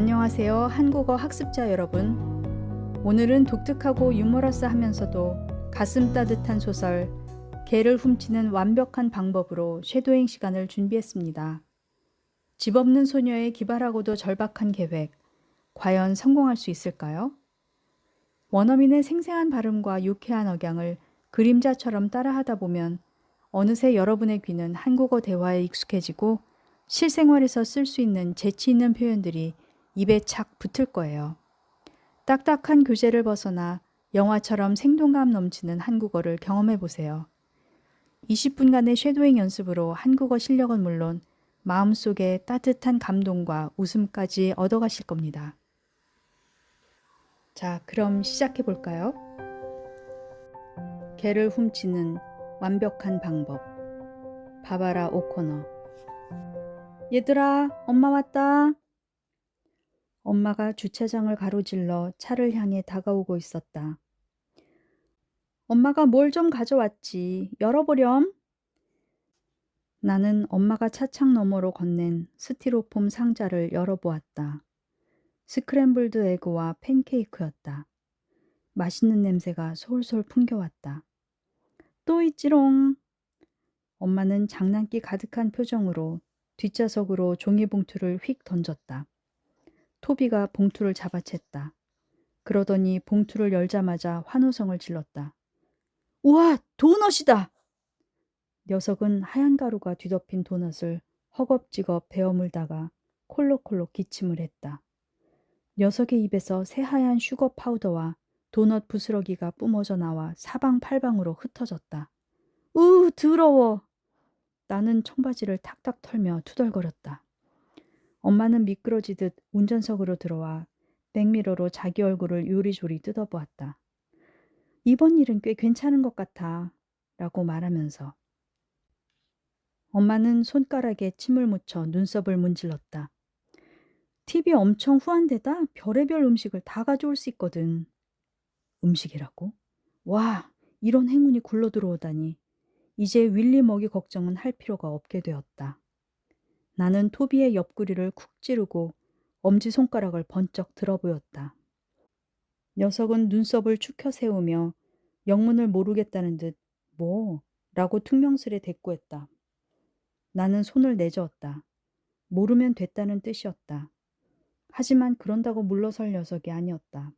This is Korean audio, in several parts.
안녕하세요. 한국어 학습자 여러분. 오늘은 독특하고 유머러스하면서도 가슴 따뜻한 소설 개를 훔치는 완벽한 방법으로 쉐도잉 시간을 준비했습니다. 집 없는 소녀의 기발하고도 절박한 계획, 과연 성공할 수 있을까요? 원어민의 생생한 발음과 유쾌한 억양을 그림자처럼 따라하다 보면 어느새 여러분의 귀는 한국어 대화에 익숙해지고 실생활에서 쓸 수 있는 재치 있는 표현들이 입에 착 붙을 거예요. 딱딱한 교재를 벗어나 영화처럼 생동감 넘치는 한국어를 경험해 보세요. 20분간의 쉐도잉 연습으로 한국어 실력은 물론 마음속에 따뜻한 감동과 웃음까지 얻어가실 겁니다. 자, 그럼 시작해 볼까요? 개를 훔치는 완벽한 방법. 바바라 오코너. 얘들아, 엄마 왔다. 엄마가 주차장을 가로질러 차를 향해 다가오고 있었다. 엄마가 뭘 좀 가져왔지. 열어보렴. 나는 엄마가 차창 너머로 건넨 스티로폼 상자를 열어보았다. 스크램블드 에그와 팬케이크였다. 맛있는 냄새가 솔솔 풍겨왔다. 또 있지롱. 엄마는 장난기 가득한 표정으로 뒷좌석으로 종이봉투를 휙 던졌다. 토비가 봉투를 잡아챘다. 그러더니 봉투를 열자마자 환호성을 질렀다. 우와, 도넛이다! 녀석은 하얀 가루가 뒤덮인 도넛을 허겁지겁 베어물다가 콜록콜록 기침을 했다. 녀석의 입에서 새하얀 슈거 파우더와 도넛 부스러기가 뿜어져 나와 사방팔방으로 흩어졌다. 더러워! 나는 청바지를 탁탁 털며 투덜거렸다. 엄마는 미끄러지듯 운전석으로 들어와 백미러로 자기 얼굴을 요리조리 뜯어보았다. 이번 일은 꽤 괜찮은 것 같아 라고 말하면서 엄마는 손가락에 침을 묻혀 눈썹을 문질렀다. 팁이 엄청 후한데다 별의별 음식을 다 가져올 수 있거든. 음식이라고? 와, 이런 행운이 굴러 들어오다니. 이제 윌리 먹이 걱정은 할 필요가 없게 되었다. 나는 토비의 옆구리를 쿡 찌르고 엄지손가락을 번쩍 들어보였다. 녀석은 눈썹을 축혀 세우며 영문을 모르겠다는 듯 뭐? 라고 퉁명스레 대꾸했다. 나는 손을 내저었다. 모르면 됐다는 뜻이었다. 하지만 그런다고 물러설 녀석이 아니었다.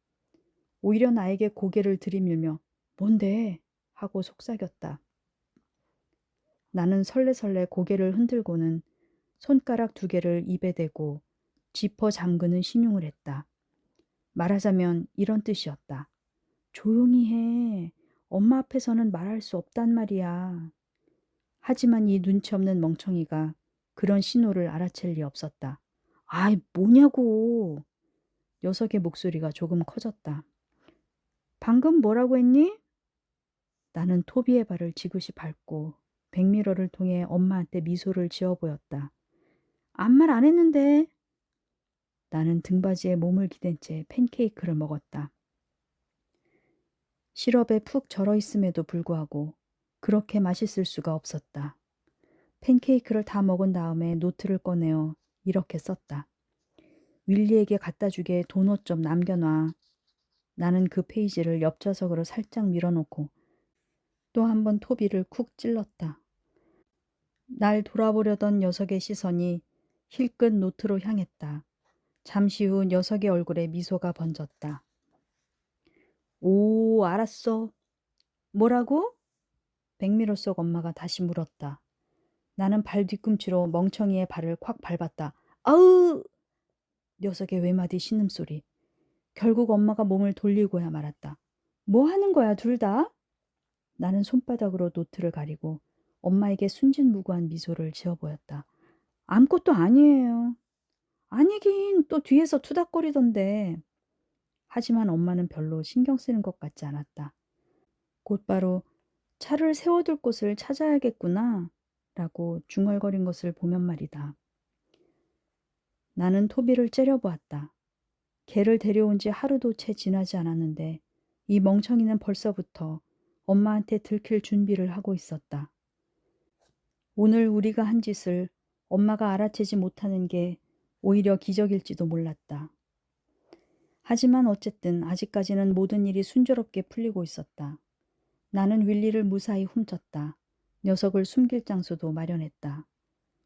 오히려 나에게 고개를 들이밀며 뭔데? 하고 속삭였다. 나는 설레설레 고개를 흔들고는 손가락 2개를 입에 대고 지퍼 잠그는 신용을 했다. 말하자면 이런 뜻이었다. 조용히 해. 엄마 앞에서는 말할 수 없단 말이야. 하지만 이 눈치 없는 멍청이가 그런 신호를 알아챌 리 없었다. 아이, 뭐냐고. 녀석의 목소리가 조금 커졌다. 방금 뭐라고 했니? 나는 토비의 발을 지그시 밟고 백미러를 통해 엄마한테 미소를 지어 보였다. 아무 말 안 했는데. 나는 등받이에 몸을 기댄 채 팬케이크를 먹었다. 시럽에 푹 절어 있음에도 불구하고 그렇게 맛있을 수가 없었다. 팬케이크를 다 먹은 다음에 노트를 꺼내어 이렇게 썼다. 윌리에게 갖다 주게 도넛 좀 남겨놔. 나는 그 페이지를 옆좌석으로 살짝 밀어놓고 또 한 번 토비를 쿡 찔렀다. 날 돌아보려던 녀석의 시선이 힐끗 노트로 향했다. 잠시 후 녀석의 얼굴에 미소가 번졌다. 오, 알았어. 뭐라고? 백미러 속 엄마가 다시 물었다. 나는 발 뒤꿈치로 멍청이의 발을 콱 밟았다. 아으! 녀석의 외마디 신음소리. 결국 엄마가 몸을 돌리고야 말았다. 뭐 하는 거야, 둘 다? 나는 손바닥으로 노트를 가리고 엄마에게 순진무구한 미소를 지어 보였다. 아무것도 아니에요. 아니긴 또 뒤에서 투닥거리던데. 하지만 엄마는 별로 신경 쓰는 것 같지 않았다. 곧바로 차를 세워둘 곳을 찾아야겠구나 라고 중얼거린 것을 보면 말이다. 나는 토비를 째려보았다. 개를 데려온 지 하루도 채 지나지 않았는데 이 멍청이는 벌써부터 엄마한테 들킬 준비를 하고 있었다. 오늘 우리가 한 짓을 엄마가 알아채지 못하는 게 오히려 기적일지도 몰랐다. 하지만 어쨌든 아직까지는 모든 일이 순조롭게 풀리고 있었다. 나는 윌리를 무사히 훔쳤다. 녀석을 숨길 장소도 마련했다.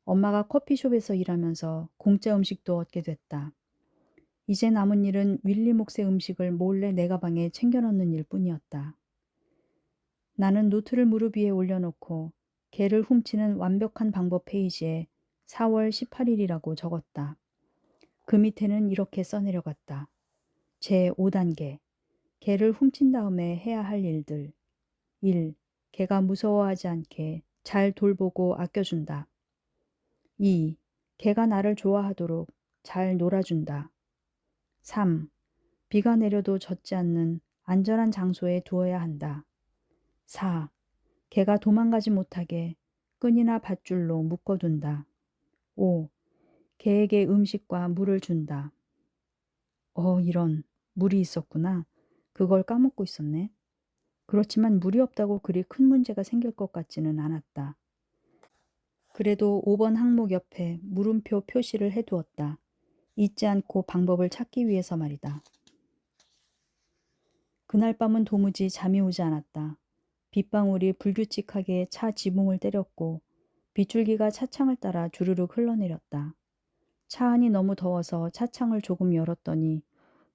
엄마가 커피숍에서 일하면서 공짜 음식도 얻게 됐다. 이제 남은 일은 윌리 몫의 음식을 몰래 내 가방에 챙겨 넣는 일뿐이었다. 나는 노트를 무릎 위에 올려놓고 개를 훔치는 완벽한 방법 페이지에 4월 18일이라고 적었다. 그 밑에는 이렇게 써내려갔다. 제5단계. 개를 훔친 다음에 해야 할 일들. 1. 개가 무서워하지 않게 잘 돌보고 아껴준다. 2. 개가 나를 좋아하도록 잘 놀아준다. 3. 비가 내려도 젖지 않는 안전한 장소에 두어야 한다. 4. 개가 도망가지 못하게 끈이나 밧줄로 묶어둔다. 5. 개에게 음식과 물을 준다. 이런, 물이 있었구나. 그걸 까먹고 있었네. 그렇지만 물이 없다고 그리 큰 문제가 생길 것 같지는 않았다. 그래도 5번 항목 옆에 물음표 표시를 해두었다. 잊지 않고 방법을 찾기 위해서 말이다. 그날 밤은 도무지 잠이 오지 않았다. 빗방울이 불규칙하게 차 지붕을 때렸고 빗줄기가 차창을 따라 주르륵 흘러내렸다. 차 안이 너무 더워서 차창을 조금 열었더니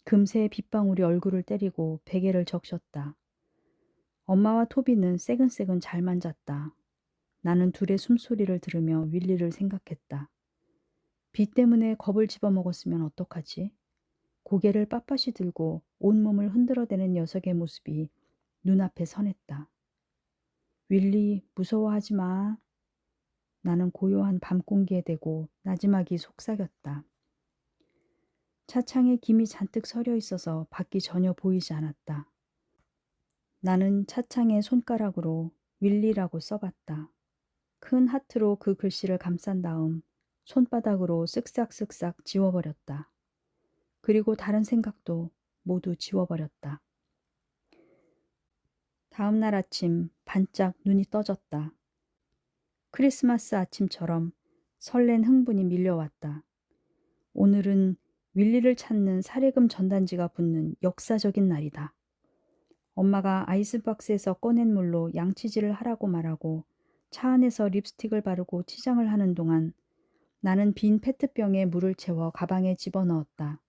금세 빗방울이 얼굴을 때리고 베개를 적셨다. 엄마와 토비는 새근새근 잘만 잤다. 나는 둘의 숨소리를 들으며 윌리를 생각했다. 비 때문에 겁을 집어먹었으면 어떡하지? 고개를 빳빳이 들고 온몸을 흔들어대는 녀석의 모습이 눈앞에 선했다. 윌리, 무서워하지 마. 나는 고요한 밤 공기에 대고 나지막이 속삭였다. 차창에 김이 잔뜩 서려 있어서 밖이 전혀 보이지 않았다. 나는 차창에 손가락으로 윌리라고 써봤다. 큰 하트로 그 글씨를 감싼 다음 손바닥으로 쓱싹쓱싹 지워버렸다. 그리고 다른 생각도 모두 지워버렸다. 다음 날 아침 반짝 눈이 떠졌다. 크리스마스 아침처럼 설렌 흥분이 밀려왔다. 오늘은 윌리를 찾는 사례금 전단지가 붙는 역사적인 날이다. 엄마가 아이스박스에서 꺼낸 물로 양치질을 하라고 말하고 차 안에서 립스틱을 바르고 치장을 하는 동안 나는 빈 페트병에 물을 채워 가방에 집어넣었다.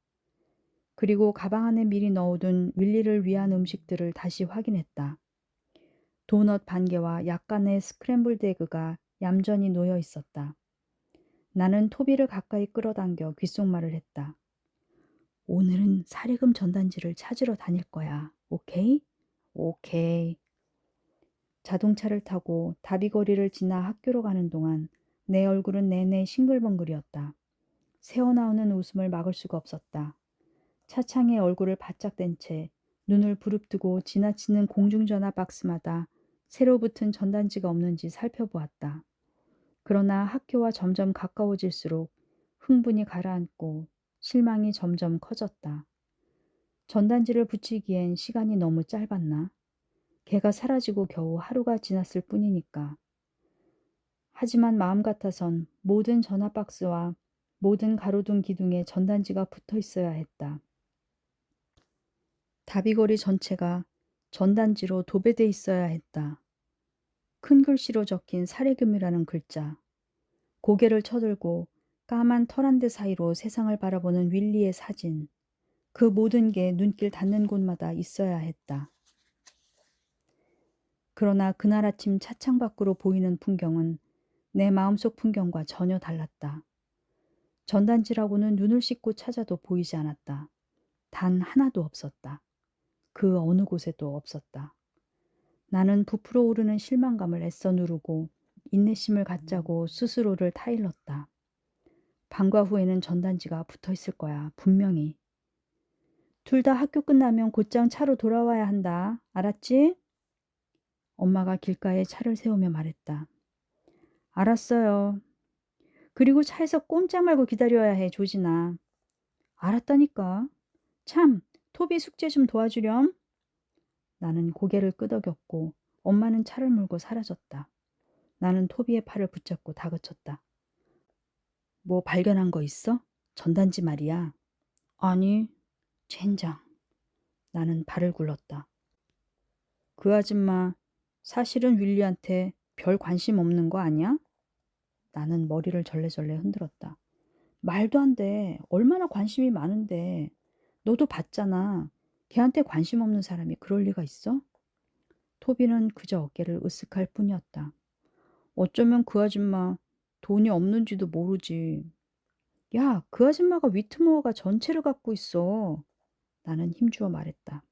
그리고 가방 안에 미리 넣어둔 윌리를 위한 음식들을 다시 확인했다. 도넛 반 개와 약간의 스크램블드 에그가 얌전히 놓여 있었다. 나는 토비를 가까이 끌어당겨 귓속말을 했다. 오늘은 사례금 전단지를 찾으러 다닐 거야. 오케이? 오케이. 자동차를 타고 다비거리를 지나 학교로 가는 동안 내 얼굴은 내내 싱글벙글이었다. 새어나오는 웃음을 막을 수가 없었다. 차창에 얼굴을 바짝 댄 채 눈을 부릅뜨고 지나치는 공중전화 박스마다 새로 붙은 전단지가 없는지 살펴보았다. 그러나 학교와 점점 가까워질수록 흥분이 가라앉고 실망이 점점 커졌다. 전단지를 붙이기엔 시간이 너무 짧았나? 걔가 사라지고 겨우 하루가 지났을 뿐이니까. 하지만 마음 같아선 모든 전화 박스와 모든 가로등 기둥에 전단지가 붙어 있어야 했다. 다비거리 전체가 전단지로 도배돼 있어야 했다. 큰 글씨로 적힌 사례금이라는 글자. 고개를 쳐들고 까만 털 한 대 사이로 세상을 바라보는 윌리의 사진. 그 모든 게 눈길 닿는 곳마다 있어야 했다. 그러나 그날 아침 차창 밖으로 보이는 풍경은 내 마음속 풍경과 전혀 달랐다. 전단지라고는 눈을 씻고 찾아도 보이지 않았다. 단 하나도 없었다. 그 어느 곳에도 없었다. 나는 부풀어 오르는 실망감을 애써 누르고 인내심을 갖자고 스스로를 타일렀다. 방과 후에는 전단지가 붙어 있을 거야, 분명히. 둘 다 학교 끝나면 곧장 차로 돌아와야 한다. 알았지? 엄마가 길가에 차를 세우며 말했다. 알았어요. 그리고 차에서 꼼짝 말고 기다려야 해, 조진아. 알았다니까. 참, 토비 숙제 좀 도와주렴. 나는 고개를 끄덕였고 엄마는 차를 몰고 사라졌다. 나는 토비의 팔을 붙잡고 다그쳤다. 뭐 발견한 거 있어? 전단지 말이야. 아니, 젠장. 나는 발을 굴렀다. 그 아줌마 사실은 윌리한테 별 관심 없는 거 아니야? 나는 머리를 절레절레 흔들었다. 말도 안 돼. 얼마나 관심이 많은데. 너도 봤잖아. 걔한테 관심 없는 사람이 그럴 리가 있어? 토비는 그저 어깨를 으쓱할 뿐이었다. 어쩌면 그 아줌마 돈이 없는지도 모르지. 야, 그 아줌마가 위트모어가 전체를 갖고 있어. 나는 힘주어 말했다.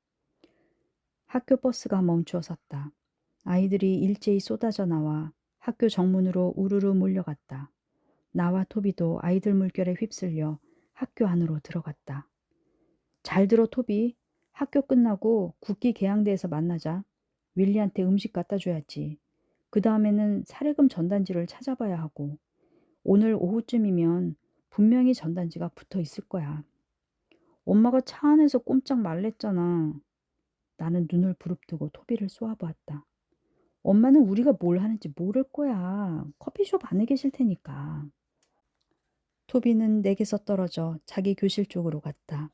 학교 버스가 멈추어 섰다. 아이들이 일제히 쏟아져 나와 학교 정문으로 우르르 몰려갔다. 나와 토비도 아이들 물결에 휩쓸려 학교 안으로 들어갔다. 잘 들어, 토비. 학교 끝나고 국기 개항대에서 만나자. 윌리한테 음식 갖다 줘야지. 그 다음에는 사례금 전단지를 찾아봐야 하고, 오늘 오후쯤이면 분명히 전단지가 붙어 있을 거야. 엄마가 차 안에서 꼼짝 말랬잖아. 나는 눈을 부릅뜨고 토비를 쏘아보았다. 엄마는 우리가 뭘 하는지 모를 거야. 커피숍 안에 계실 테니까. 토비는 내게서 떨어져 자기 교실 쪽으로 갔다.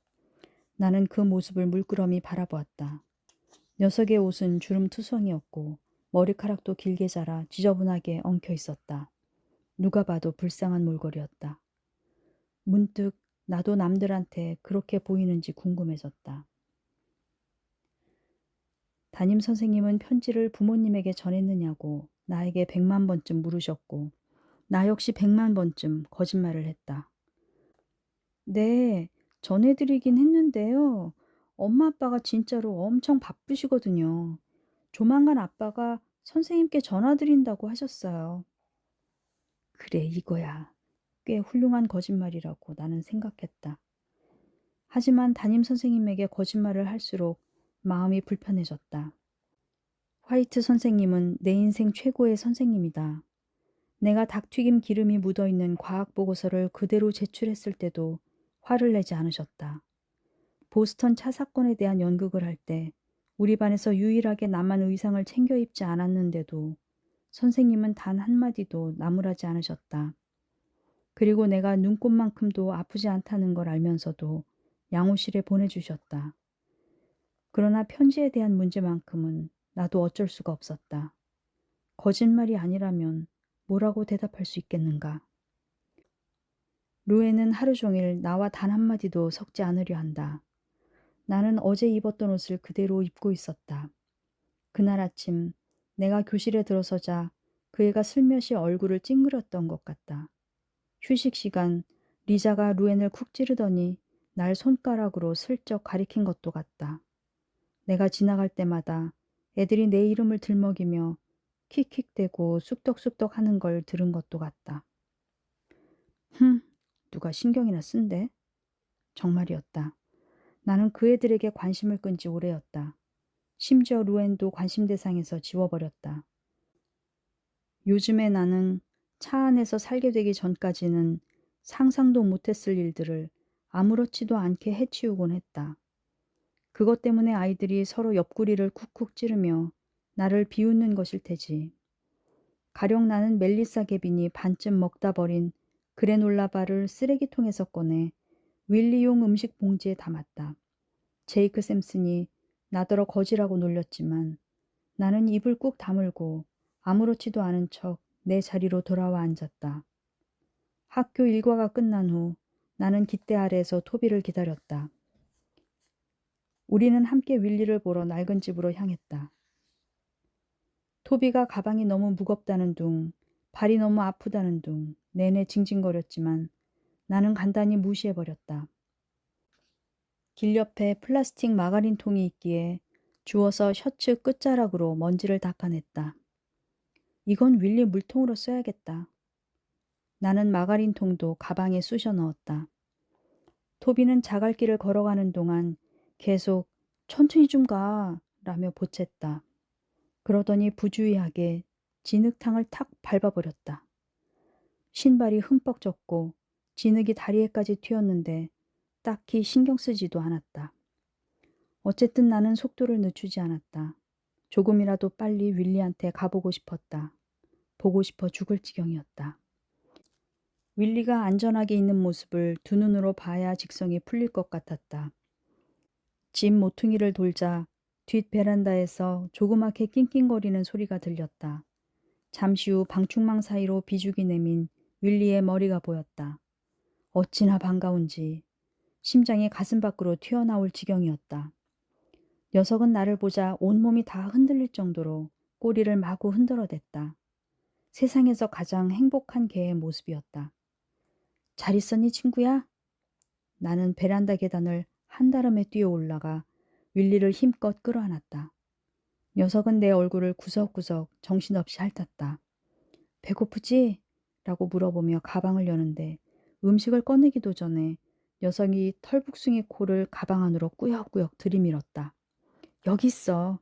나는 그 모습을 물끄러미 바라보았다. 녀석의 옷은 주름투성이었고 머리카락도 길게 자라 지저분하게 엉켜 있었다. 누가 봐도 불쌍한 몰골이었다. 문득 나도 남들한테 그렇게 보이는지 궁금해졌다. 담임 선생님은 편지를 부모님에게 전했느냐고 나에게 100만 번쯤 물으셨고 나 역시 100만 번쯤 거짓말을 했다. 네, 전해드리긴 했는데요. 엄마 아빠가 진짜로 엄청 바쁘시거든요. 조만간 아빠가 선생님께 전화드린다고 하셨어요. 그래, 이거야. 꽤 훌륭한 거짓말이라고 나는 생각했다. 하지만 담임 선생님에게 거짓말을 할수록 마음이 불편해졌다. 화이트 선생님은 내 인생 최고의 선생님이다. 내가 닭튀김 기름이 묻어있는 과학 보고서를 그대로 제출했을 때도 화를 내지 않으셨다. 보스턴 차 사건에 대한 연극을 할 때 우리 반에서 유일하게 나만 의상을 챙겨 입지 않았는데도 선생님은 단 한마디도 나무라지 않으셨다. 그리고 내가 눈곱만큼도 아프지 않다는 걸 알면서도 양호실에 보내주셨다. 그러나 편지에 대한 문제만큼은 나도 어쩔 수가 없었다. 거짓말이 아니라면 뭐라고 대답할 수 있겠는가? 루에는 하루 종일 나와 단 한마디도 섞지 않으려 한다. 나는 어제 입었던 옷을 그대로 입고 있었다. 그날 아침 내가 교실에 들어서자 그 애가 슬며시 얼굴을 찡그렸던 것 같다. 휴식 시간 리자가 루엔을 쿡 찌르더니 날 손가락으로 슬쩍 가리킨 것도 같다. 내가 지나갈 때마다 애들이 내 이름을 들먹이며 킥킥대고 쑥덕쑥덕 하는 걸 들은 것도 같다. 누가 신경이나 쓴대? 정말이었다. 나는 그 애들에게 관심을 끈 지 오래였다. 심지어 루엔도 관심 대상에서 지워버렸다. 요즘에 나는 차 안에서 살게 되기 전까지는 상상도 못했을 일들을 아무렇지도 않게 해치우곤 했다. 그것 때문에 아이들이 서로 옆구리를 쿡쿡 찌르며 나를 비웃는 것일 테지. 가령 나는 멜리사 개빈이 반쯤 먹다 버린 그래놀라바를 쓰레기통에서 꺼내 윌리용 음식 봉지에 담았다. 제이크 샘슨이 나더러 거지라고 놀렸지만 나는 입을 꾹 다물고 아무렇지도 않은 척 내 자리로 돌아와 앉았다. 학교 일과가 끝난 후 나는 깃대 아래에서 토비를 기다렸다. 우리는 함께 윌리를 보러 낡은 집으로 향했다. 토비가 가방이 너무 무겁다는 둥, 발이 너무 아프다는 둥 내내 징징거렸지만 나는 간단히 무시해버렸다. 길 옆에 플라스틱 마가린 통이 있기에 주워서 셔츠 끝자락으로 먼지를 닦아냈다. 이건 윌리 물통으로 써야겠다. 나는 마가린 통도 가방에 쑤셔 넣었다. 토비는 자갈길을 걸어가는 동안 계속 천천히 좀 가 라며 보챘다. 그러더니 부주의하게 진흙탕을 탁 밟아버렸다. 신발이 흠뻑 젖고 진흙이 다리에까지 튀었는데 딱히 신경 쓰지도 않았다. 어쨌든 나는 속도를 늦추지 않았다. 조금이라도 빨리 윌리한테 가보고 싶었다. 보고 싶어 죽을 지경이었다. 윌리가 안전하게 있는 모습을 두 눈으로 봐야 직성이 풀릴 것 같았다. 집 모퉁이를 돌자 뒷 베란다에서 조그맣게 낑낑거리는 소리가 들렸다. 잠시 후 방충망 사이로 비죽이 내민 윌리의 머리가 보였다. 어찌나 반가운지 심장이 가슴 밖으로 튀어나올 지경이었다. 녀석은 나를 보자 온몸이 다 흔들릴 정도로 꼬리를 마구 흔들어댔다. 세상에서 가장 행복한 개의 모습이었다. 잘 있었니, 친구야? 나는 베란다 계단을 한달음에 뛰어 올라가 윌리를 힘껏 끌어안았다. 녀석은 내 얼굴을 구석구석 정신없이 핥았다. 배고프지? 라고 물어보며 가방을 여는데 음식을 꺼내기도 전에 녀석이 털북숭이 코를 가방 안으로 꾸역꾸역 들이밀었다. 여기 있어.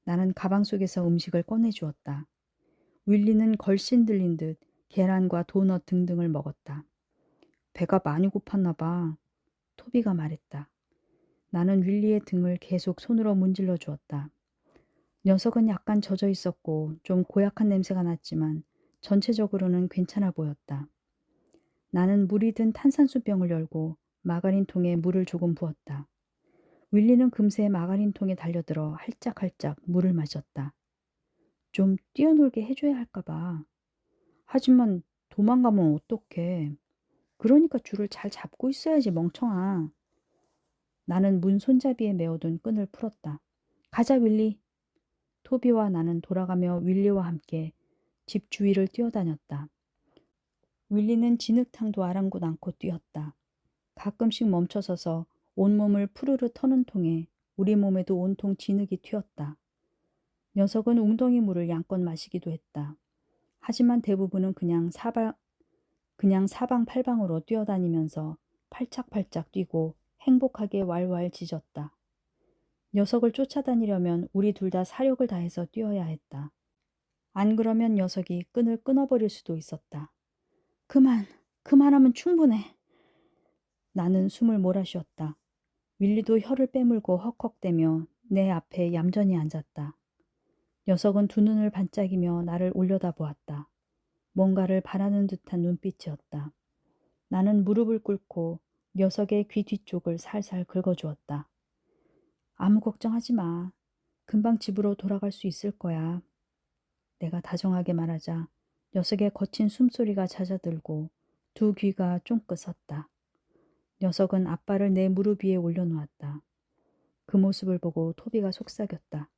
나는 가방 속에서 음식을 꺼내주었다. 윌리는 걸씬 들린 듯 계란과 도넛 등등을 먹었다. 배가 많이 고팠나 봐. 토비가 말했다. 나는 윌리의 등을 계속 손으로 문질러 주었다. 녀석은 약간 젖어 있었고 좀 고약한 냄새가 났지만 전체적으로는 괜찮아 보였다. 나는 물이 든 탄산수병을 열고 마가린통에 물을 조금 부었다. 윌리는 금세 마가린통에 달려들어 할짝할짝 물을 마셨다. 좀 뛰어놀게 해줘야 할까 봐. 하지만 도망가면 어떡해. 그러니까 줄을 잘 잡고 있어야지 멍청아. 나는 문 손잡이에 메어둔 끈을 풀었다. 가자 윌리. 토비와 나는 돌아가며 윌리와 함께 집 주위를 뛰어다녔다. 윌리는 진흙탕도 아랑곳 않고 뛰었다. 가끔씩 멈춰서서 온몸을 푸르르 터는 통에 우리 몸에도 온통 진흙이 튀었다. 녀석은 웅덩이 물을 양껏 마시기도 했다. 하지만 대부분은 그냥 사방팔방으로 뛰어다니면서 팔짝팔짝 뛰고 행복하게 왈왈 짖었다. 녀석을 쫓아다니려면 우리 둘 다 사력을 다해서 뛰어야 했다. 안 그러면 녀석이 끈을 끊어버릴 수도 있었다. 그만하면 충분해. 나는 숨을 몰아쉬었다. 윌리도 혀를 빼물고 헉헉대며 내 앞에 얌전히 앉았다. 녀석은 두 눈을 반짝이며 나를 올려다보았다. 뭔가를 바라는 듯한 눈빛이었다. 나는 무릎을 꿇고 녀석의 귀 뒤쪽을 살살 긁어주었다. 아무 걱정하지 마. 금방 집으로 돌아갈 수 있을 거야. 내가 다정하게 말하자 녀석의 거친 숨소리가 잦아들고 두 귀가 쫑긋 섰다. 녀석은 앞발을 내 무릎 위에 올려놓았다. 그 모습을 보고 토비가 속삭였다.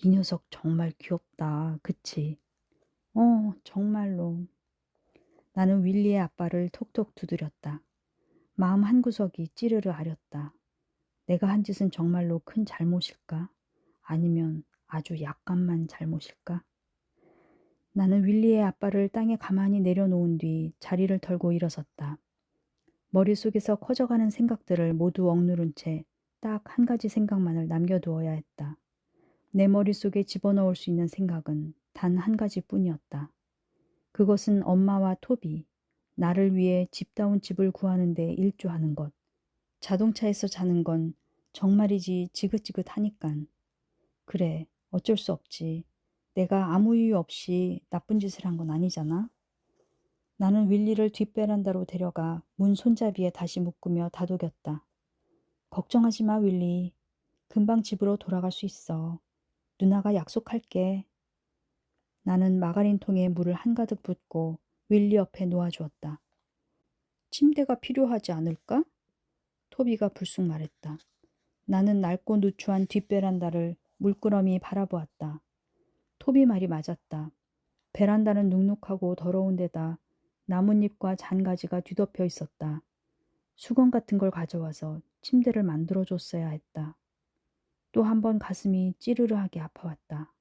이 녀석 정말 귀엽다. 그치? 정말로. 나는 윌리의 앞발을 톡톡 두드렸다. 마음 한구석이 찌르르 앓였다. 내가 한 짓은 정말로 큰 잘못일까? 아니면 아주 약간만 잘못일까? 나는 윌리의 앞발을 땅에 가만히 내려놓은 뒤 자리를 털고 일어섰다. 머릿속에서 커져가는 생각들을 모두 억누른 채 딱 한 가지 생각만을 남겨두어야 했다. 내 머릿속에 집어넣을 수 있는 생각은 단 한 가지뿐이었다. 그것은 엄마와 토비, 나를 위해 집다운 집을 구하는 데 일조하는 것. 자동차에서 자는 건 정말이지 지긋지긋하니깐. 그래, 어쩔 수 없지. 내가 아무 이유 없이 나쁜 짓을 한 건 아니잖아. 나는 윌리를 뒷베란다로 데려가 문 손잡이에 다시 묶으며 다독였다. 걱정하지 마, 윌리. 금방 집으로 돌아갈 수 있어. 누나가 약속할게. 나는 마가린통에 물을 한가득 붓고 윌리 옆에 놓아주었다. 침대가 필요하지 않을까? 토비가 불쑥 말했다. 나는 낡고 누추한 뒷베란다를 물끄러미 바라보았다. 토비 말이 맞았다. 베란다는 눅눅하고 더러운 데다 나뭇잎과 잔가지가 뒤덮여 있었다. 수건 같은 걸 가져와서 침대를 만들어줬어야 했다. 또 한 번 가슴이 찌르르하게 아파왔다.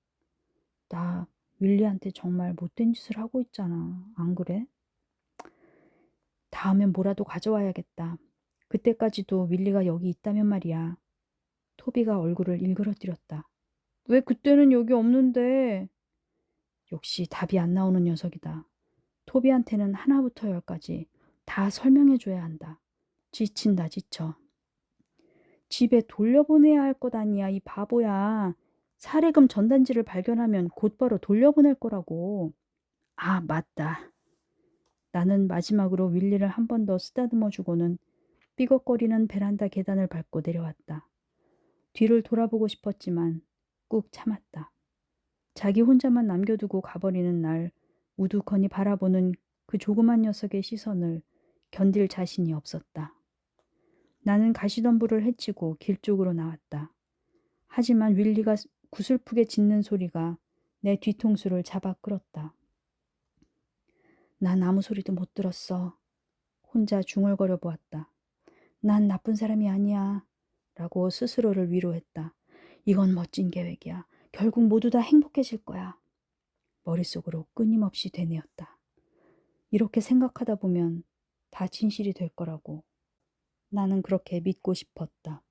나 윌리한테 정말 못된 짓을 하고 있잖아. 안 그래? 다음엔 뭐라도 가져와야겠다. 그때까지도 윌리가 여기 있다면 말이야. 토비가 얼굴을 일그러뜨렸다. 왜 그때는 여기 없는데? 역시 답이 안 나오는 녀석이다. 토비한테는 하나부터 열까지 다 설명해줘야 한다. 지친다, 지쳐. 집에 돌려보내야 할 것 아니야, 이 바보야. 사례금 전단지를 발견하면 곧바로 돌려보낼 거라고. 아, 맞다. 나는 마지막으로 윌리를 한 번 더 쓰다듬어 주고는 삐걱거리는 베란다 계단을 밟고 내려왔다. 뒤를 돌아보고 싶었지만 꾹 참았다. 자기 혼자만 남겨두고 가버리는 날 우두커니 바라보는 그 조그만 녀석의 시선을 견딜 자신이 없었다. 나는 가시덤불을 헤치고 길 쪽으로 나왔다. 하지만 윌리가 구슬프게 짖는 소리가 내 뒤통수를 잡아 끌었다. 난 아무 소리도 못 들었어. 혼자 중얼거려 보았다. 난 나쁜 사람이 아니야. 라고 스스로를 위로했다. 이건 멋진 계획이야. 결국 모두 다 행복해질 거야. 머릿속으로 끊임없이 되뇌었다. 이렇게 생각하다 보면 다 진실이 될 거라고. 나는 그렇게 믿고 싶었다.